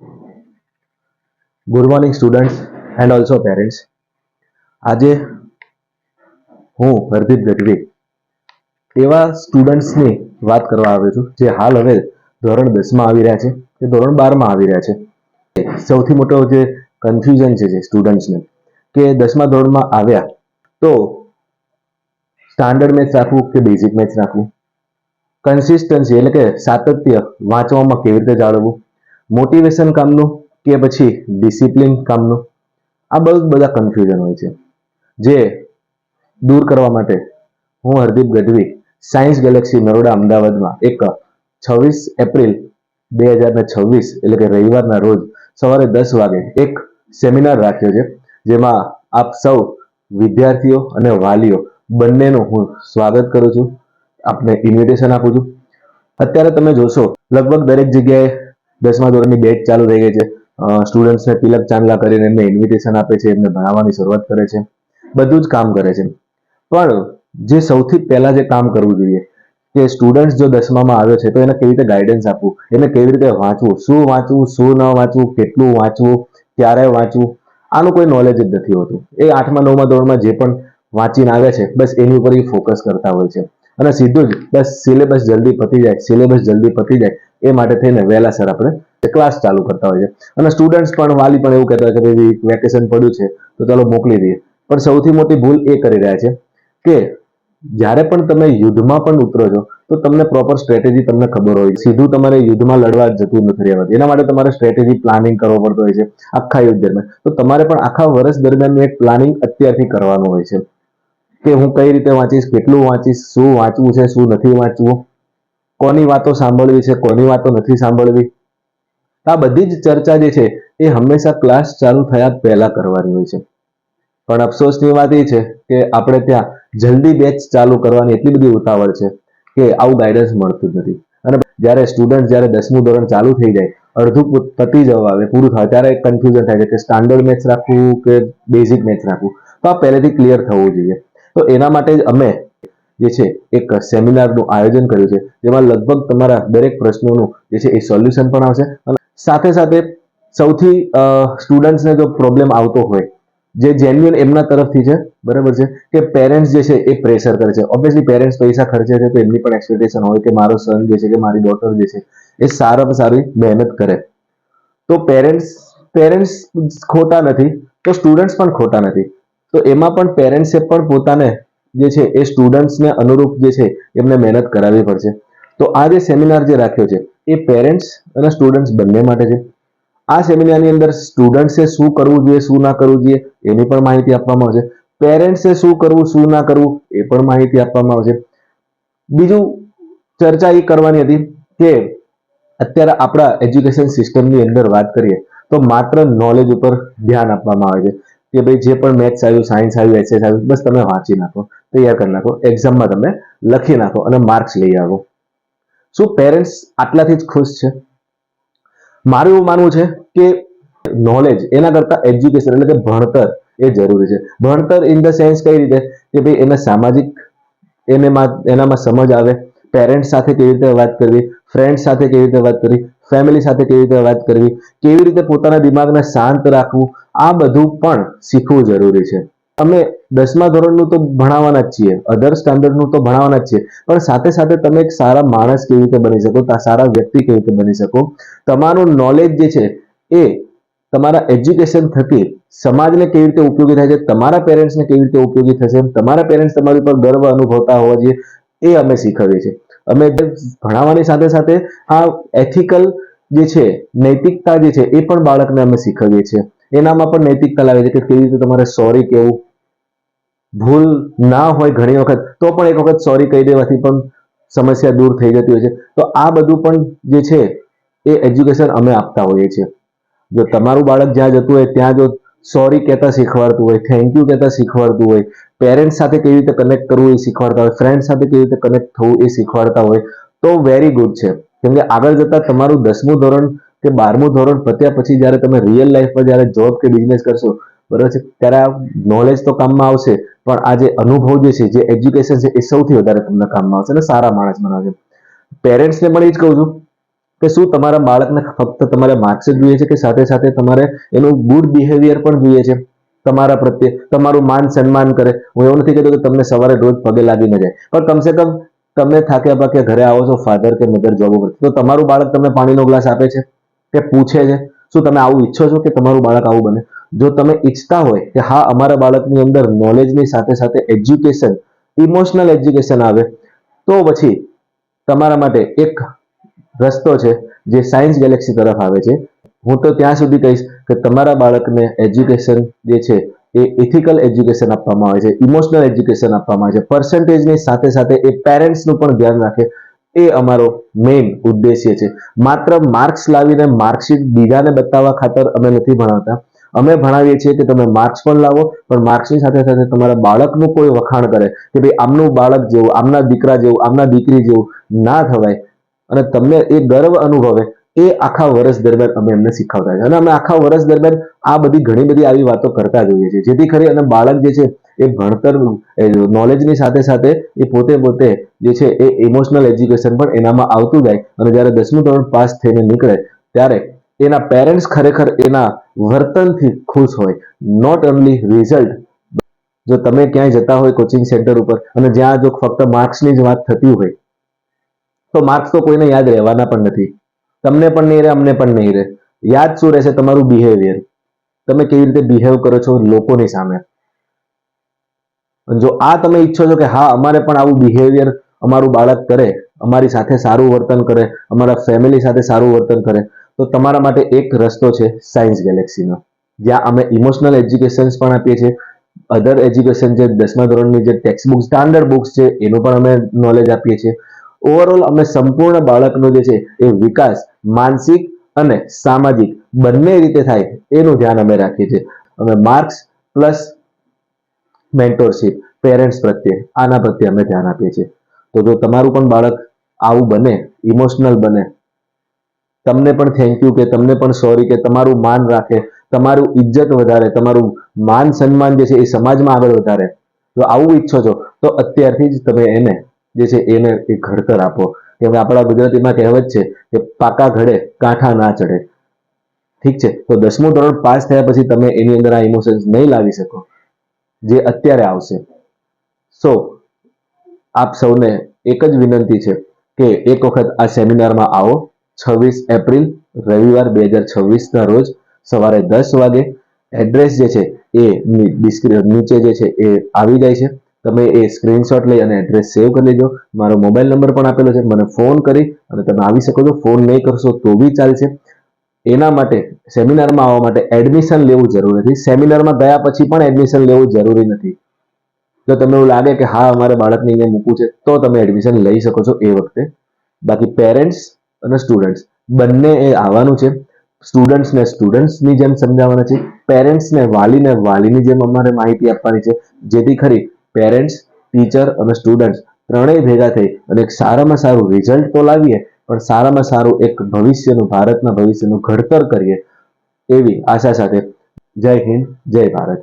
Good morning students and also parents. આજે હું હરદીપ ગઢવી એવા સ્ટુડન્ટ્સની વાત કરવા આવ્યો છું જે હાલ હવે ધોરણ 10માં આવી રહ્યા છે કે ધોરણ 12માં આવી રહ્યા છે. સૌથી મોટો જે કન્ફ્યુઝન છે સ્ટુડન્ટ્સને કે 10મા ધોરણમાં આવ્યા તો સ્ટાન્ડર્ડ મેથ્સ રાખવું કે બેઝિક મેથ્સ રાખવું, કન્સિસ્ટન્સી એટલે કે સાતત્ય વાંચવામાં કેવી રીતે જાળવવું, મોટિવેશન કામનું કે પછી ડિસિપ્લિન કામનું, આ બહુ બધા કન્ફ્યુઝન હોય છે જે દૂર કરવા માટે હું હરદીપ ગઢવી સાયન્સ ગેલેક્સી નરોડા અમદાવાદમાં એક 26 એપ્રિલ 2026 એટલે કે રવિવારના રોજ સવારે 10 વાગે એક સેમિનાર રાખ્યો છે, જેમાં આપ સૌ વિદ્યાર્થીઓ અને વાલીઓ બંનેનું હું સ્વાગત કરું છું, આપને ઇન્વિટેશન આપું છું. અત્યારે તમે જોશો લગભગ દરેક જગ્યાએ 10મા ધોરણની બેચ ચાલુ થઈ ગઈ છે. સ્ટુડન્ટ્સને તિલક ચાંદલા કરીને એમને ઇન્વિટેશન આપે છે, એમને ભણાવવાની શરૂઆત કરે છે, બધું જ કામ કરે છે. પણ જે સૌથી પહેલા જે કામ કરવું જોઈએ કે સ્ટુડન્ટ જો 10મામાં આવ્યો છે તો એને કેવી રીતે ગાઈડન્સ આપવું, એને કેવી રીતે વાંચવું, શું ન વાંચવું, કેટલું વાંચવું, ક્યારે વાંચવું, આનું કોઈ નોલેજ જ નથી હોતું. એ 8મા 9મા ધોરણમાં જે પણ વાંચીને આવે છે બસ એની ઉપર ફોકસ કરતા હોય છે અને સીધું જ બસ સિલેબસ જલ્દી પતી જાય એ માટે થઈને વહેલાસર આપણે ક્લાસ ચાલુ કરતા હોય છે. અને સ્ટુડન્ટ્સ પણ વાલી પણ એવું કહેતા હોય કે ભાઈ વેકેશન પડ્યું છે તો ચાલો મોકલી દઈએ. પણ સૌથી મોટી ભૂલ એ કરી રહ્યા છે કે જ્યારે પણ તમે યુદ્ધમાં પણ ઉતરો છો તો તમને પ્રોપર સ્ટ્રેટેજી તમને ખબર હોય, સીધું તમારે યુદ્ધમાં લડવા જતું નથી રહેવાતું. એના માટે તમારે સ્ટ્રેટેજી પ્લાનિંગ કરવો પડતો હોય છે આખા યુદ્ધ દરમિયાન. તો તમારે પણ આખા વર્ષ દરમિયાન એક પ્લાનિંગ અત્યારથી કરવાનું હોય છે કે હું કઈ રીતે વાંચીશ, કેટલું વાંચીશ, શું વાંચવું છે, શું નથી વાંચવું, કોની વાતો સાંભળવી છે, કોની વાતો નથી સાંભળવી. આ બધી જ ચર્ચા જે છે એ હંમેશા ક્લાસ ચાલુ થયા પહેલા કરવાની હોય છે. પણ અફસોસની વાત એ છે કે આપણે ત્યાં જલ્દી બેચ ચાલુ કરવાની એટલી બધી ઉતાવળ છે કે આવું ગાઈડન્સ મળતું જ નથી. અને જ્યારે સ્ટુડન્ટ જ્યારે 10મું ધોરણ ચાલુ થઈ જાય, અડધું પતી જવા આવે, પૂરું થાય, ત્યારે કન્ફ્યુઝન થાય છે કે સ્ટાન્ડર્ડ મેથ્સ રાખવું કે બેઝિક મેથ્સ રાખવું. તો આ પહેલેથી ક્લિયર થવું જોઈએ. તો એના માટે જ અમે જે છે એક સેમિનારનું આયોજન કર્યું છે, જેમાં લગભગ તમારા દરેક પ્રશ્નોનું જે છે એ સોલ્યુશન પણ આવશે. અને સાથે સાથે સૌથી સ્ટુડન્ટ્સને જો પ્રોબ્લેમ આવતો હોય જે જેન્યુઅન એમના તરફથી છે, બરાબર છે, કે પેરેન્ટ્સ જે છે એ પ્રેશર કરે છે. ઓબ્વિયસલી પેરેન્ટ્સ પૈસા ખર્ચે છે તો એમની પણ એક્સપેક્ટેશન હોય કે મારો સન જે છે કે મારી ડોટર જે છે એ સારામાં સારી મહેનત કરે. તો પેરેન્ટ્સ ખોટા નથી તો સ્ટુડન્ટ્સ પણ ખોટા નથી. તો એમાં પણ પેરેન્ટ્સે પણ પોતાને જે છે એ સ્ટુડન્ટ્સને અનુરૂપ જે છે એમને મહેનત કરાવવી પડશે. તો આ જે સેમિનાર જે રાખ્યો છે એ પેરેન્ટ્સ અને સ્ટુડન્ટ્સ બંને માટે છે. આ સેમિનારની અંદર સ્ટુડન્ટ્સે શું કરવું જોઈએ, શું ના કરવું જોઈએ એની પણ માહિતી આપવામાં આવશે. પેરેન્ટ્સે શું કરવું, શું ના કરવું એ પણ માહિતી આપવામાં આવશે. બીજું ચર્ચા એ કરવાની હતી કે અત્યારે આપણા એજ્યુકેશન સિસ્ટમની અંદર વાત કરીએ તો માત્ર નોલેજ ઉપર ધ્યાન આપવામાં આવે છે કે ભાઈ જે પણ મેથ્સ આવ્યું, સાયન્સ આવ્યું, એસએસ આવ્યું, બસ તમે વાંચી નાખો, તૈયાર કરી નાખો, એક્ઝામમાં તમે લખી નાખો અને માર્ક્સ લઈ આવો. શું પેરેન્ટ્સ આટલાથી જ ખુશ છે? મારું એવું માનવું છે કે નોલેજ એના કરતા એજ્યુકેશન એટલે કે ભણતર એ જરૂરી છે. ભણતર ઇન ધ સેન્સ કઈ રીતે કે ભાઈ એને સામાજિક એનામાં સમજ આવે, પેરેન્ટ્સ સાથે કેવી રીતે વાત કરવી, ફ્રેન્ડ સાથે કેવી રીતે વાત કરવી, ફેમિલી સાથે કેવી રીતે વાત કરવી, કેવી રીતે પોતાના દિમાગને શાંત રાખવું, આ બધું પણ શીખવું જરૂરી છે. અમે 10મા ધોરણનું તો ભણાવવાના જ છીએ, અધર સ્ટાન્ડર્ડનું તો ભણાવવાના જ છીએ, પણ સાથે સાથે તમે એક સારા માણસ કેવી રીતે બની શકો, સારા વ્યક્તિ કેવી રીતે બની શકો, તમારું નોલેજ જે છે એ તમારા એજ્યુકેશન થકી સમાજને કેવી રીતે ઉપયોગી થાય છે, તમારા પેરેન્ટ્સને કેવી રીતે ઉપયોગી થશે, તમારા પેરેન્ટ્સ તમારી ઉપર ગર્વ અનુભવતા હોવા જોઈએ, એ અમે શીખવીએ છીએ. અમે ભણાવવાની સાથે સાથે આ એથિકલ જે છે, નૈતિકતા જે છે એ પણ બાળકને અમે શીખવીએ છીએ. એનામાં પણ નૈતિકતા લાવે છે કે કેવી રીતે તમારે સોરી કહેવું, ભૂલ ના હોય ઘણી વખત તો પણ એક વખત સોરી કહી દેવાથી પણ સમસ્યા દૂર થઈ જતી હોય છે. તો આ બધું પણ જે છે એ એજ્યુકેશન અમે આપતા હોઈએ છીએ. જો તમારું બાળક જ્યાં જતું હોય ત્યાં જો સોરી કહેતા શીખવાડતું હોય, થેન્ક યુ કહેતા શીખવાડતું હોય, પેરેન્ટ્સ સાથે કેવી રીતે કનેક્ટ કરવું એ શીખવાડતા હોય, ફ્રેન્ડ સાથે કેવી રીતે કનેક્ટ થવું એ શીખવાડતા હોય તો વેરી ગુડ છે. કેમ કે આગળ જતા તમારું 10મું ધોરણ કે 12મું ધોરણ પત્યા પછી જ્યારે તમે રિયલ લાઈફમાં જ્યારે જોબ કે બિઝનેસ કરશો, બરાબર છે, ત્યારે આ નોલેજ તો કામમાં આવશે, પણ આ જે અનુભવ જે છે, જે એજ્યુકેશન છે એ સૌથી વધારે તમને કામમાં આવશે અને સારા માણસ બનાવશે. પેરેન્ટ્સને પણ એ જ કહું છું કે શું તમારા બાળકને ફક્ત તમારે માર્ક્સ જ જોઈએ છે કે સાથે સાથે તમારે એનું ગુડ બિહેવિયર પણ જોઈએ છે, તમારા પ્રત્યે તમારું માન સન્માન કરે. હું એવું નથી કહેતો કે તમને સવારે રોજ પગે લાગીને જાય, પણ કમસે કમ તમે થાક્યા પાક્યા ઘરે આવો છો, ફાધર કે મધર જોબ ઉપર, તો તમારું બાળક તમને પાણીનો ગ્લાસ આપે છે કે પૂછે છે? શું તમે આવું ઈચ્છો છો કે તમારું બાળક આવું બને? જો તમે ઈચ્છતા હોય કે હા અમારા બાળકની અંદર નોલેજની સાથે સાથે એજ્યુકેશન, ઇમોશનલ એજ્યુકેશન આવે, તો પછી તમારા માટે એક રસ્તો છે જે સાયન્સ ગેલેક્સી તરફ આવે છે. હું તો ત્યાં સુધી કહીશ કે તમારા બાળકને એજ્યુકેશન જે છે એ ઇથિકલ એજ્યુકેશન આપવામાં આવે છે, ઇમોશનલ એજ્યુકેશન આપવામાં આવે છે, પર્સન્ટેજની સાથે સાથે એ પેરેન્ટ્સનું પણ ધ્યાન રાખે, એ અમારો મેઇન ઉદ્દેશ્ય છે. માત્ર માર્ક્સ લાવીને માર્કશીટ બીજાને બતાવવા ખાતર અમે નથી ભણાવતા. અમે ભણાવીએ છીએ કે તમે માર્ક્સ પણ લાવો, પણ માર્ક્સની સાથે સાથે તમારા બાળકનું કોઈ વખાણ કરે કે ભાઈ આમનું બાળક જેવું, આમના દીકરા જેવું, આમના દીકરી જેવું ના થવાય અને તમને એ ગર્વ અનુભવે, એ આખા વર્ષ દરમિયાન અમે એમને શીખવતા છે. અને અમે આખા વર્ષ દરમિયાન આ બધી ઘણી બધી આવી વાતો કરતા જોઈએ છીએ, જેથી કરી અને બાળક જે છે એ ભણતર નોલેજની સાથે સાથે એ પોતે જે છે એ ઇમોશનલ એજ્યુકેશન પણ એનામાં આવતું જાય. અને જ્યારે 10મું ધોરણ પાસ થઈને નીકળે ત્યારે એના પેરેન્ટ્સ ખરેખર એના વર્તનથી ખુશ હોય, નોટ ઓનલી રિઝલ્ટ. જો તમે ક્યાંય જતા હોય કોચિંગ સેન્ટર ઉપર અને જ્યાં જો ફક્ત માર્ક્સની જ વાત થતી હોય, તો માર્ક્સ તો કોઈને યાદ રહેવાના પણ નથી. તમને પણ નહીં રહે, અમને પણ નહીં રહે. યાદ શું રહેશે? તમારું બિહેવિયર, તમે કેવી રીતે બિહેવ કરો છો લોકોની સામે. જો આ તમે ઈચ્છો છો કે હા અમારે પણ આવું બિહેવિયર અમારું બાળક કરે, અમારી સાથે સારું વર્તન કરે, અમારા ફેમિલી સાથે સારું વર્તન કરે, તો તમારા માટે એક રસ્તો છે સાયન્સ ગેલેક્સીનો, જ્યાં અમે ઇમોશનલ એજ્યુકેશન પણ આપીએ છીએ. અધર એજ્યુકેશન જે 10મા ધોરણની જે ટેક્સ્ટ બુક, સ્ટાન્ડર્ડ બુક્સ છે, એનું પણ અમે નોલેજ આપીએ છીએ. ઓવરઓલ અમે સંપૂર્ણ બાળકનો જે છે એ વિકાસ માનસિક અને સામાજિક બંને રીતે થાય એનું ધ્યાન અમે રાખીએ છીએ. અમે માર્ક્સ પ્લસ મેન્ટોરશિપ, પેરેન્ટ્સ પ્રત્યે, આના પ્રત્યે અમે ધ્યાન આપીએ છીએ. તો જો તમારું પણ બાળક આવું બને, ઇમોશનલ બને, તમને પણ થેન્ક યુ કે તમને પણ સોરી કે તમારું માન રાખે, તમારું ઇજ્જત વધારે, તમારું માન સન્માન જે છે એ સમાજમાં આગળ વધારે, જો આવું ઈચ્છો છો તો અત્યારથી જ તમે એને જે છે એને એક ઘડતર આપો. કે આપણા ગુજરાતીમાં કહેવત છે કે પાકા ઘડે કાંઠા ના ચડે. ઠીક છે, તો 10મું ધોરણ પાસ થયા પછી તમે એની અંદર આ ઇમોશન્સ નહીં લાવી શકો જે અત્યારે આવશે. સો આપ સૌને એક જ વિનંતી છે કે એક વખત આ સેમિનારમાં આવો. 26 એપ્રિલ રવિવાર 2026ના રોજ સવારે 10 વાગે. એડ્રેસ જે છે એ નીચે જે છે એ આવી જાય છે. તમે એ સ્ક્રીનશોટ લઈ અને એડ્રેસ સેવ કરી લેજો. મારો મોબાઈલ નંબર પણ આપેલો છે, મને ફોન કરી અને તમે આવી શકો છો. ફોન નહીં કરશો તો બી ચાલશે. એના માટે સેમિનારમાં આવવા માટે એડમિશન લેવું જરૂરી નથી. સેમિનારમાં ગયા પછી પણ એડમિશન લેવું જરૂરી નથી. જો તમને એવું લાગે કે હા અમારે બાળકને અહીંયા મૂકવું છે તો તમે એડમિશન લઈ શકો છો એ વખતે. બાકી પેરેન્ટ્સ અને સ્ટુડન્ટ્સ બંને એ આવવાનું છે. સ્ટુડન્ટ્સને સ્ટુડન્ટ્સની જેમ સમજાવવાના છે, પેરેન્ટ્સને વાલીની જેમ અમારે માહિતી આપવાની છે, જેથી ખરી પેરેન્ટ્સ, ટીચર અને સ્ટુડન્ટ્સ ત્રણેય ભેગા થઈ અને એક સારામાં સારું રિઝલ્ટ તો લાવીએ, પણ સારામાં સારું એક ભવિષ્યનું, ભારતના ભવિષ્યનું ઘડતર કરીએ, એવી આશા સાથે જય હિન્દ, જય ભારત.